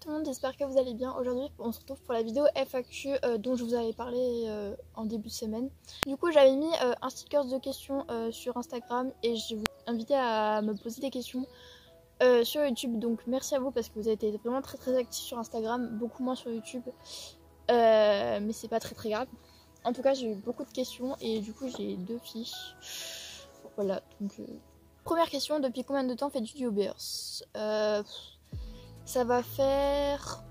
tout le monde, j'espère que vous allez bien. Aujourd'hui on se retrouve pour la vidéo FAQ dont je vous avais parlé en début de semaine. Du coup j'avais mis un sticker de questions sur Instagram et je vous invite à me poser des questions sur YouTube. Donc merci à vous parce que vous avez été vraiment très actifs sur Instagram, beaucoup moins sur YouTube. Mais c'est pas très grave. En tout cas j'ai eu beaucoup de questions et du coup j'ai 2 fiches. Voilà, donc première question, depuis combien de temps fais-tu du Hobbyhorse? Ça va faire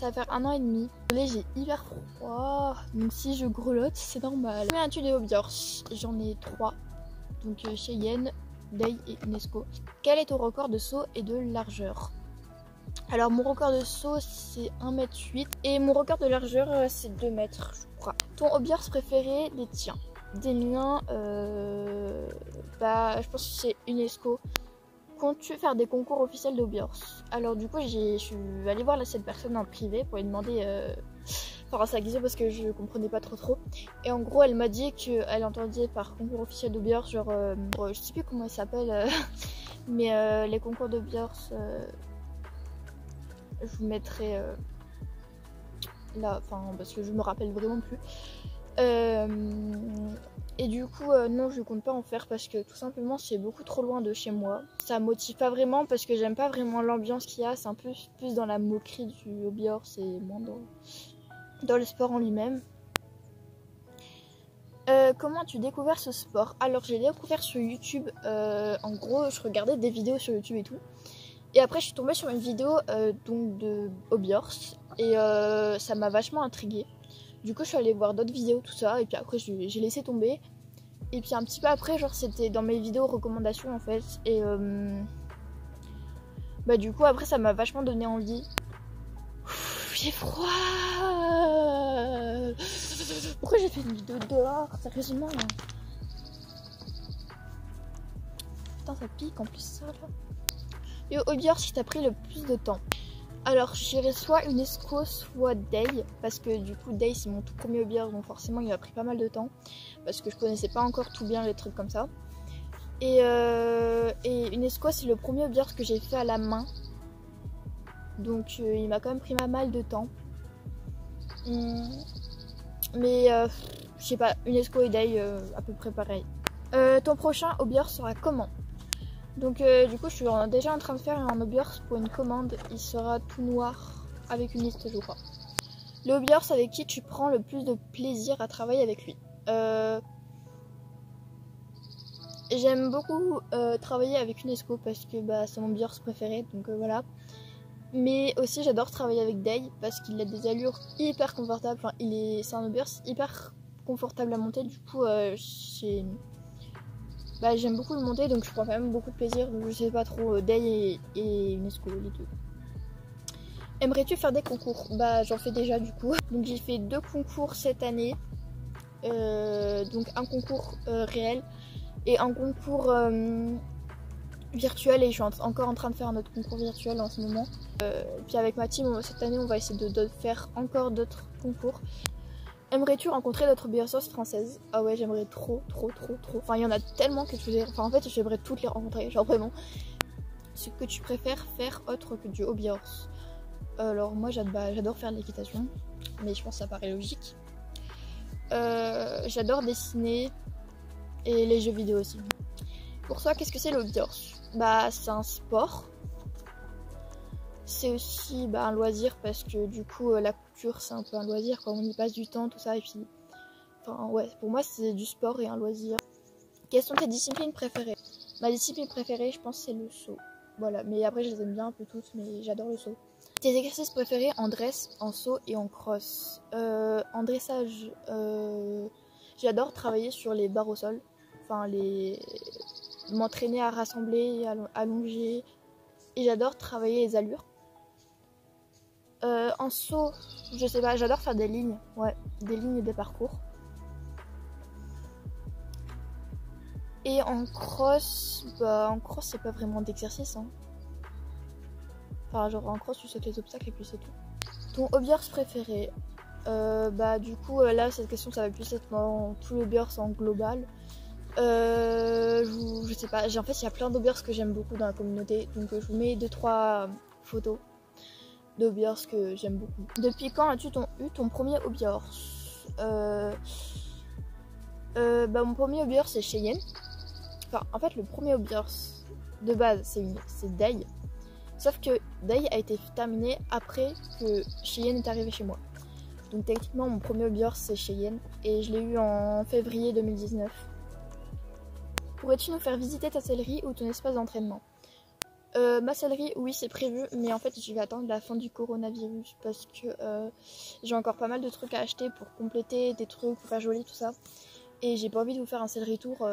1 an et demi. Désolée, j'ai hyper froid, donc si je grelotte c'est normal. Combien as-tu de Hobbyhorse? J'en ai 3, donc Cheyenne, Day et Unesco. Quel est ton record de saut et de largeur? Alors mon record de saut c'est 1,8 m et mon record de largeur c'est 2 mètres je crois. Ton Hobbyhorse préféré des tiens? Des miens, je pense que c'est Unesco. Comptes-tu faire des concours officiels de Hobbyhorse? Alors du coup je suis allée voir cette personne en privé pour lui demander sa question parce que je comprenais pas trop. Et en gros elle m'a dit qu'elle entendait par concours officiel de Hobbyhorse genre, je sais plus comment il s'appelle, mais les concours de Hobbyhorse, je vous mettrai là, parce que je me rappelle vraiment plus. Et du coup non, je compte pas en faire parce que tout simplement c'est beaucoup trop loin de chez moi. Ça me motive pas vraiment parce que j'aime pas vraiment l'ambiance qu'il y a. C'est un peu plus dans la moquerie du Hobbyhorse et moins dans le sport en lui-même. Comment as-tu découvert ce sport? Alors j'ai découvert sur YouTube. En gros je regardais des vidéos sur YouTube et tout. Et après je suis tombée sur une vidéo donc de Hobbyhorse et ça m'a vachement intriguée. Du coup je suis allée voir d'autres vidéos, tout ça, et puis après j'ai laissé tomber. Et puis un petit peu après, genre c'était dans mes vidéos recommandations en fait. Et du coup après ça m'a vachement donné envie. J'ai froid. Pourquoi j'ai fait une vidéo dehors? Sérieusement là. Putain ça pique en plus ça là. Et au Hobbyhorse si t'as pris le plus de temps? Alors j'irai soit Unesco soit Day, parce que du coup Day c'est mon tout premier Hobbyhorse, donc forcément il a pris pas mal de temps parce que je connaissais pas encore tout bien les trucs comme ça. Et Unesco c'est le premier Hobbyhorse que j'ai fait à la main, donc il m'a quand même pris pas mal de temps. Mais je sais pas, Unesco et Day à peu près pareil. Ton prochain Hobbyhorse sera comment? Donc du coup je suis déjà en train de faire un Hobbyhorse pour une commande. Il sera tout noir avec une liste je crois. Le Hobbyhorse avec qui tu prends le plus de plaisir à travailler avec lui? J'aime beaucoup travailler avec Unesco parce que c'est mon Hobbyhorse préféré, donc voilà. Mais aussi j'adore travailler avec Day parce qu'il a des allures hyper confortables. C'est un Hobbyhorse hyper confortable à monter, du coup j'aime beaucoup le monter, donc je prends quand même beaucoup de plaisir. Donc je sais pas trop, Day et Unesco, les deux. Aimerais-tu faire des concours? J'en fais déjà du coup. Donc j'ai fait 2 concours cette année. Donc un concours réel et un concours virtuel. Et je suis encore en train de faire un autre concours virtuel en ce moment. Puis avec ma team, cette année on va essayer de faire encore d'autres concours. Aimerais-tu rencontrer d'autres Hobbyhorses françaises? Ah ouais, j'aimerais trop. Enfin, il y en a tellement que en fait, j'aimerais toutes les rencontrer, genre vraiment. Ce que tu préfères faire autre que du Hobbyhorse? Alors moi, j'adore faire de l'équitation, mais je pense que ça paraît logique. J'adore dessiner et les jeux vidéo aussi. Pour toi, qu'est-ce que c'est le Hobbyhorse? C'est un sport. C'est aussi un loisir parce que du coup la couture c'est un peu un loisir quand on y passe du temps, tout ça, et puis pour moi c'est du sport et un loisir. Quelles sont tes disciplines préférées? Ma discipline préférée je pense c'est le saut, voilà, mais après je les aime bien un peu toutes, mais j'adore le saut. Tes exercices préférés en dress, en saut et en cross? En dressage j'adore travailler sur les barres au sol, m'entraîner à rassembler, à allonger, et j'adore travailler les allures. En saut, je sais pas, j'adore faire des lignes, des lignes et des parcours. Et en cross, c'est pas vraiment d'exercice, hein. En cross tu sautes les obstacles et puis c'est tout. Ton Hobbyhorse préféré? Du coup là cette question ça va plus être tout le Hobbyhorse en global. Je sais pas, en fait il y a plein d'Hobbyhorse que j'aime beaucoup dans la communauté, donc je vous mets 2-3 photos. hobby horse que j'aime beaucoup. Depuis quand as-tu eu ton premier hobby horse? Mon premier hobby horse c'est Cheyenne. Enfin, en fait, le premier hobby horse de base c'est Day. Sauf que Day a été terminé après que Cheyenne est arrivé chez moi. Donc techniquement mon premier hobby horse c'est Cheyenne et je l'ai eu en février 2019. Pourrais-tu nous faire visiter ta sellerie ou ton espace d'entraînement? Ma sellerie, oui c'est prévu, mais en fait je vais attendre la fin du coronavirus parce que j'ai encore pas mal de trucs à acheter pour compléter des trucs, pour faire joli tout ça. Et j'ai pas envie de vous faire un sellerie tour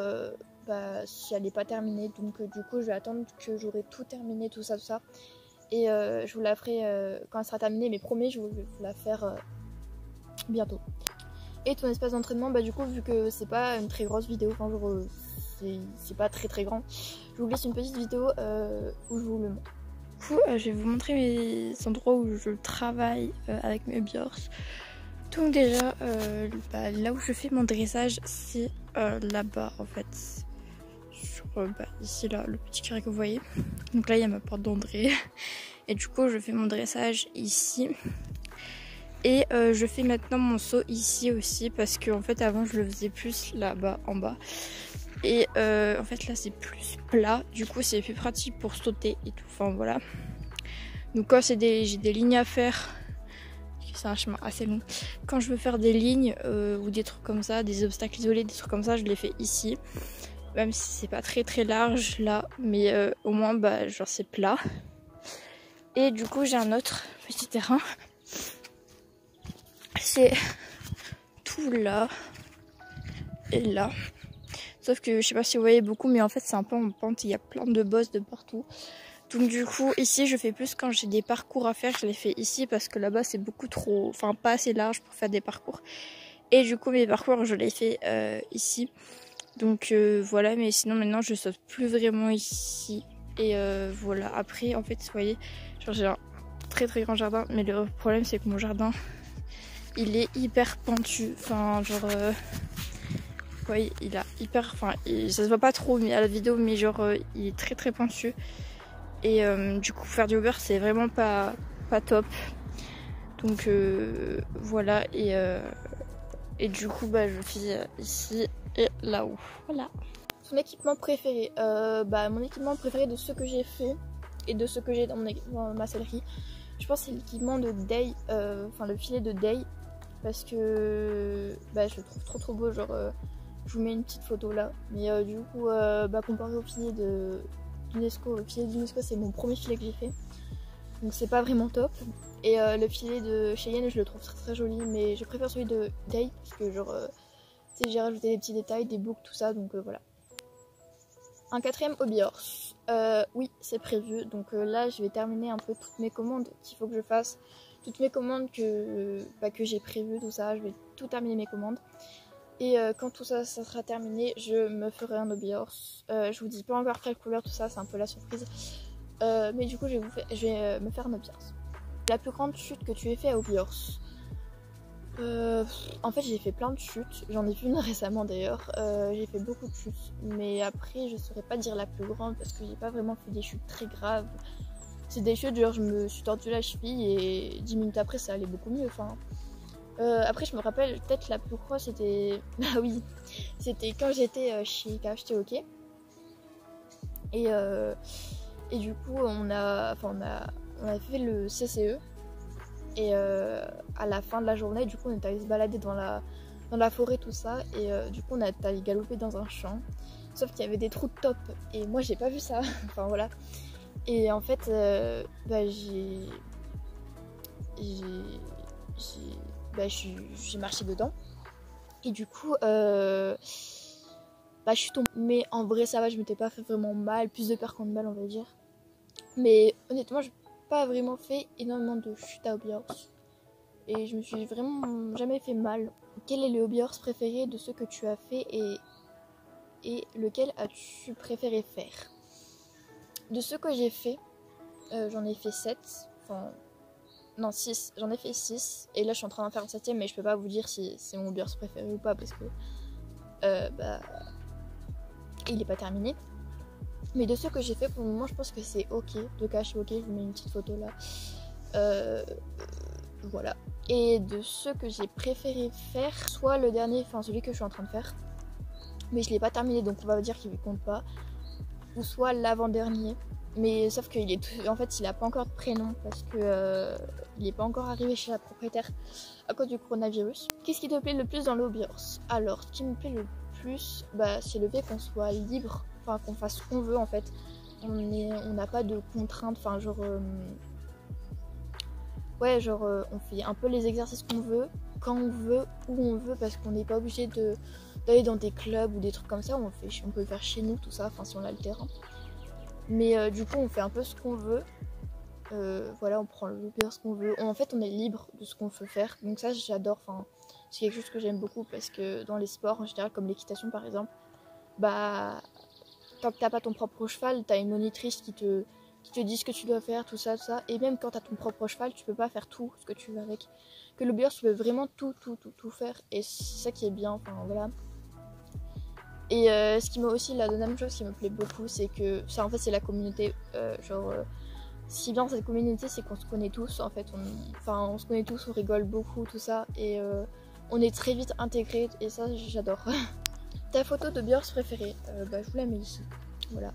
si elle n'est pas terminée, donc du coup je vais attendre que j'aurai tout terminé, tout ça. Et je vous la ferai quand elle sera terminée, mais promis je vais vous la faire bientôt. Et ton espace d'entraînement, du coup vu que c'est pas une très grosse vidéo, enfin genre c'est pas très grand, je vous laisse une petite vidéo où je vous le montre. Du coup je vais vous montrer mes endroits où je travaille avec mes hobby horse. Donc déjà là où je fais mon dressage c'est là-bas en fait, sur ici là, le petit carré que vous voyez. Donc là il y a ma porte d'entrée et du coup je fais mon dressage ici. Et je fais maintenant mon saut ici aussi parce que en fait avant je le faisais plus là-bas en bas. Et en fait là c'est plus plat, du coup c'est plus pratique pour sauter et tout, enfin voilà. Donc quand j'ai des lignes à faire, c'est un chemin assez long, quand je veux faire des lignes ou des trucs comme ça, des obstacles isolés, des trucs comme ça, je les fais ici. Même si c'est pas très large là, mais au moins genre c'est plat. Et du coup j'ai un autre petit terrain. C'est tout là et là. Sauf que je sais pas si vous voyez beaucoup, mais en fait c'est un peu en pente, il y a plein de bosses de partout. Donc du coup ici je fais plus quand j'ai des parcours à faire, je les fais ici parce que là-bas c'est beaucoup trop, enfin pas assez large pour faire des parcours. Et du coup mes parcours je les fais ici. Donc voilà, mais sinon maintenant je saute plus vraiment ici. Et voilà, après en fait vous voyez, genre j'ai un très grand jardin, mais le problème c'est que mon jardin il est hyper pentu, enfin genre oui, il a hyper, enfin ça se voit pas trop mais à la vidéo, mais genre il est très pentu. Et du coup faire du hobby c'est vraiment pas top. Donc voilà, et du coup je fais ici et là-haut. Voilà. Son équipement préféré, mon équipement préféré de ce que j'ai fait et de ce que j'ai dans ma sellerie, je pense que c'est l'équipement de Day, enfin le filet de Day, parce que je le trouve trop beau, genre je vous mets une petite photo là, mais du coup comparé au filet d'Unesco, le filet d'Unesco c'est mon premier filet que j'ai fait, donc c'est pas vraiment top. Et le filet de Cheyenne je le trouve très joli, mais je préfère celui de Day parce que genre j'ai rajouté des petits détails, des boucles, tout ça, donc voilà. Un quatrième hobby horse, oui c'est prévu, donc là je vais terminer un peu toutes mes commandes qu'il faut que je fasse, toutes mes commandes que j'ai prévues, tout ça, je vais tout terminer mes commandes. Et quand tout ça sera terminé, je me ferai un hobby horse. Je vous dis pas encore quelle couleur, tout ça, c'est un peu la surprise. Mais du coup, je vais me faire un hobby horse. La plus grande chute que tu aies fait à hobby horse? En fait, j'ai fait plein de chutes. J'en ai fait une récemment d'ailleurs. J'ai fait beaucoup de chutes. Mais après, je saurais pas dire la plus grande parce que j'ai pas vraiment fait des chutes très graves. C'est des chutes, genre je me suis tordu la cheville et 10 minutes après, ça allait beaucoup mieux. Enfin. Après je me rappelle peut-être la plus grosse c'était c'était quand j'étais chez KFC OK et du coup on a fait le CCE et à la fin de la journée du coup on est allé se balader dans la forêt tout ça et du coup on est allé galoper dans un champ, sauf qu'il y avait des trous de top et moi j'ai pas vu ça enfin voilà, et en fait j'ai marché dedans et du coup je suis tombée, mais en vrai ça va, je m'étais pas fait vraiment mal, plus de peur qu'en de mal on va dire, mais honnêtement j'ai pas vraiment fait énormément de chutes à hobby horse et je me suis vraiment jamais fait mal. Quel est le hobby horse préféré de ceux que tu as fait et lequel as-tu préféré faire? De ceux que j'ai fait, j'en ai fait 7, enfin non 6, j'en ai fait 6 et là je suis en train d'en faire un 7ème, mais je peux pas vous dire si c'est mon hobby horse préféré ou pas parce que il est pas terminé. Mais de ceux que j'ai fait pour le moment je pense que c'est OK, de cas je suis OK, je vous mets une petite photo là. Voilà. Et de ceux que j'ai préféré faire, soit le dernier, enfin celui que je suis en train de faire, mais je l'ai pas terminé donc on va dire qu'il ne compte pas, ou soit l'avant-dernier. Mais sauf qu'il est, en fait, il a pas encore de prénom parce que il est pas encore arrivé chez la propriétaire à cause du coronavirus. Qu'est-ce qui te plaît le plus dans l'Hobbyhorse? Alors, ce qui me plaît le plus, bah, c'est le fait qu'on soit libre, enfin qu'on fasse ce qu'on veut en fait. On n'a pas de contraintes, enfin genre, ouais, genre on fait un peu les exercices qu'on veut, quand on veut, où on veut, parce qu'on n'est pas obligé d'aller dans des clubs ou des trucs comme ça. On peut le faire chez nous, tout ça, enfin si on a le terrain. Mais du coup on fait un peu ce qu'on veut, voilà, on prend le pire ce qu'on veut, en fait on est libre de ce qu'on veut faire, donc ça j'adore, enfin c'est quelque chose que j'aime beaucoup parce que dans les sports en général comme l'équitation par exemple, bah tant que t'as pas ton propre cheval, t'as une monitrice qui te dit ce que tu dois faire, tout ça, et même quand t'as ton propre cheval tu peux pas faire tout ce que tu veux avec, que le beurre tu peux vraiment tout faire, et c'est ça qui est bien, enfin voilà. Et ce qui m'a aussi, la deuxième chose qui me plaît beaucoup, c'est que ça en fait c'est la communauté, ce qui est bien dans cette communauté c'est qu'on se connaît tous en fait, on se connaît tous, on rigole beaucoup, tout ça, et on est très vite intégrés, et ça j'adore. Ta photo de Björk préférée, bah je vous la mets ici, voilà.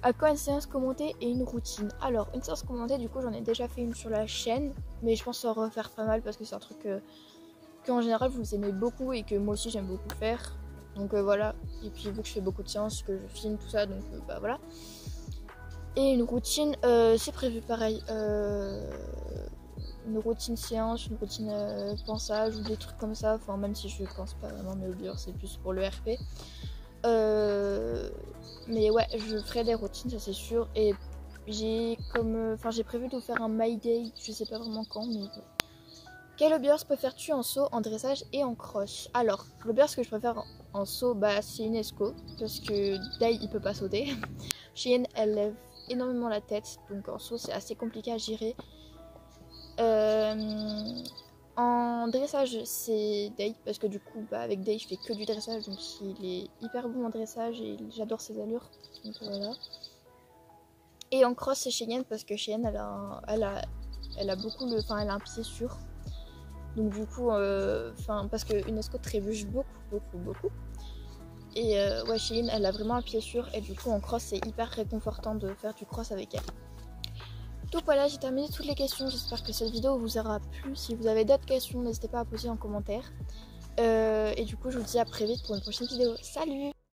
À quoi une séance commentée et une routine? Alors une séance commentée, du coup j'en ai déjà fait une sur la chaîne, mais je pense en refaire pas mal parce que c'est un truc que en général vous aimez beaucoup et que moi aussi j'aime beaucoup faire. Donc voilà, et puis vu que je fais beaucoup de séances, que je filme tout ça, donc bah voilà. Et une routine, c'est prévu pareil, une routine séance, une routine pensage ou des trucs comme ça, enfin même si je pense pas vraiment, mais au pire c'est plus pour le RP. Mais ouais, je ferai des routines, ça c'est sûr, et j'ai prévu de vous faire un My Day, je sais pas vraiment quand, mais quel hobbyhorse préfères-tu en saut, en dressage et en cross? Alors, l'hobbyhorse que je préfère en saut, bah, c'est une esco, parce que Dai il peut pas sauter. Cheyenne elle lève énormément la tête, donc en saut c'est assez compliqué à gérer. En dressage c'est Dai, parce que du coup bah, avec Dai je fais que du dressage, donc il est hyper bon en dressage et j'adore ses allures, donc voilà. Et en cross c'est Cheyenne, parce que Cheyenne elle a beaucoup elle a un pied sûr. Donc du coup, parce qu'une esco trébuche beaucoup. Et ouais, Cheyenne, elle a vraiment un pied sûr, et du coup en cross c'est hyper réconfortant de faire du cross avec elle. Donc voilà, j'ai terminé toutes les questions, j'espère que cette vidéo vous aura plu. Si vous avez d'autres questions, n'hésitez pas à poser en commentaire. Et du coup je vous dis à très vite pour une prochaine vidéo. Salut!